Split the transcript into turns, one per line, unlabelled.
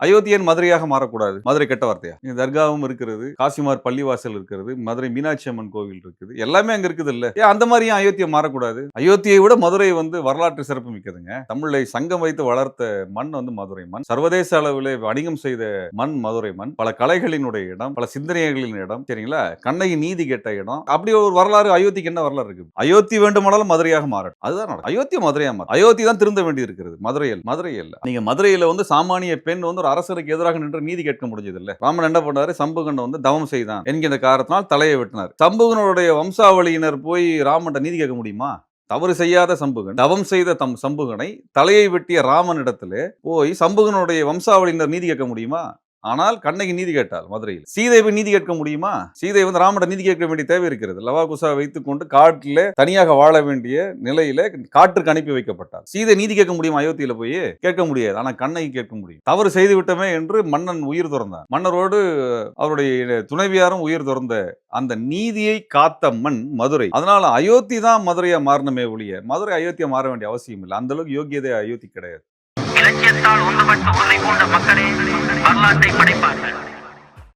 அயோத்தி ஏன் மதுரையாக மாறக்கூடாது? மதுரை கெட்ட வார்த்தையா? இங்க தர்காவும் இருக்கிறது, காசிமார் பள்ளிவாசல் இருக்கிறது, மதுரை மீனாட்சி அம்மன் கோவில் இருக்குது. எல்லாமே அங்க இருக்குது இல்ல. ஏன் அந்த மாதிரி ஏன் அயோத்தியை மாறக்கூடாது? அயோத்தியை விட மதுரை வரலாற்று சிறப்பு மிக்கதுங்க. தமிழை சங்கம் வைத்து வளர்த்த மண் மதுரை மண். சர்வதேச அளவிலே வணிகம் செய்த மண் மதுரை மண். பல கலைகளினுடைய இடம், பல சிந்தனைகளின் இடம். சரிங்களா? கண்ணகி நீதி கேட்ட இடம். அப்படி ஒரு வரலாறு அயோத்திக்கு என்ன வரலாறு இருக்கு? அயோத்தி வேண்டுமானாலும் மதுரையாக மாறட்டும். அதுதான் நடக்கும். அயோத்தி மதுரையா மாறும். அயோத்தி தான் திருந்த வேண்டி இருக்கிறது. மதுரை இல்ல. நீங்க மதுரையில சாமானிய பெண் ஒரு அரசருக்கு எதிராக நின்று நீதி கேட்க முடிஞ்சது இல்ல. ராமன் என்ன பண்ணாரு? சம்புகன் தவம் செய்தான் என்கிற காரணத்தினால் தலையை வெட்டினார். சம்புகனுடைய வம்சாவளியினர் போய் ராமன் நீதி கேட்க முடியுமா? தவறு செய்யாத சம்புகன், தவம் செய்த சம்புகனை தலையை வெட்டிய ராமனிடத்திலே போய் சம்புகனுடைய வம்சாவளியினர் நீதி கேட்க முடியுமா? ஆனால் கண்ணகி நீதி கேட்டால் மதுரையில். சீதை போய் நீதி கேட்க முடியுமா? சீதை ராமனிடம் நீதி கேட்க வேண்டிய தேவை இருக்கிறது. லவாகுசா வைத்துக் கொண்டு காட்டிலே தனியாக வாழ வேண்டிய நிலையில காற்றுக்கு அனுப்பி வைக்கப்பட்டார். சீதை நீதி கேட்க முடியுமா? அயோத்தியில போய் கேட்க முடியாது. ஆனா கண்ணகி கேட்க முடியும். தவறு செய்து விட்டமே என்று மன்னன் உயிர் துறந்தான். மன்னரோடு அவருடைய துணைவியாரும் உயிர் துறந்த அந்த நீதியை காத்த மண் மதுரை. அதனால அயோத்தி தான் மதுரையா மாறணுமே ஒழிய மதுரை அயோத்தியா மாற வேண்டிய அவசியம் இல்லை. அந்த அளவுக்கு யோகியதை அயோத்தி கிடையாது. இலக்கியத்தால் ஒன்றுபட்டு உன்னை போன்ற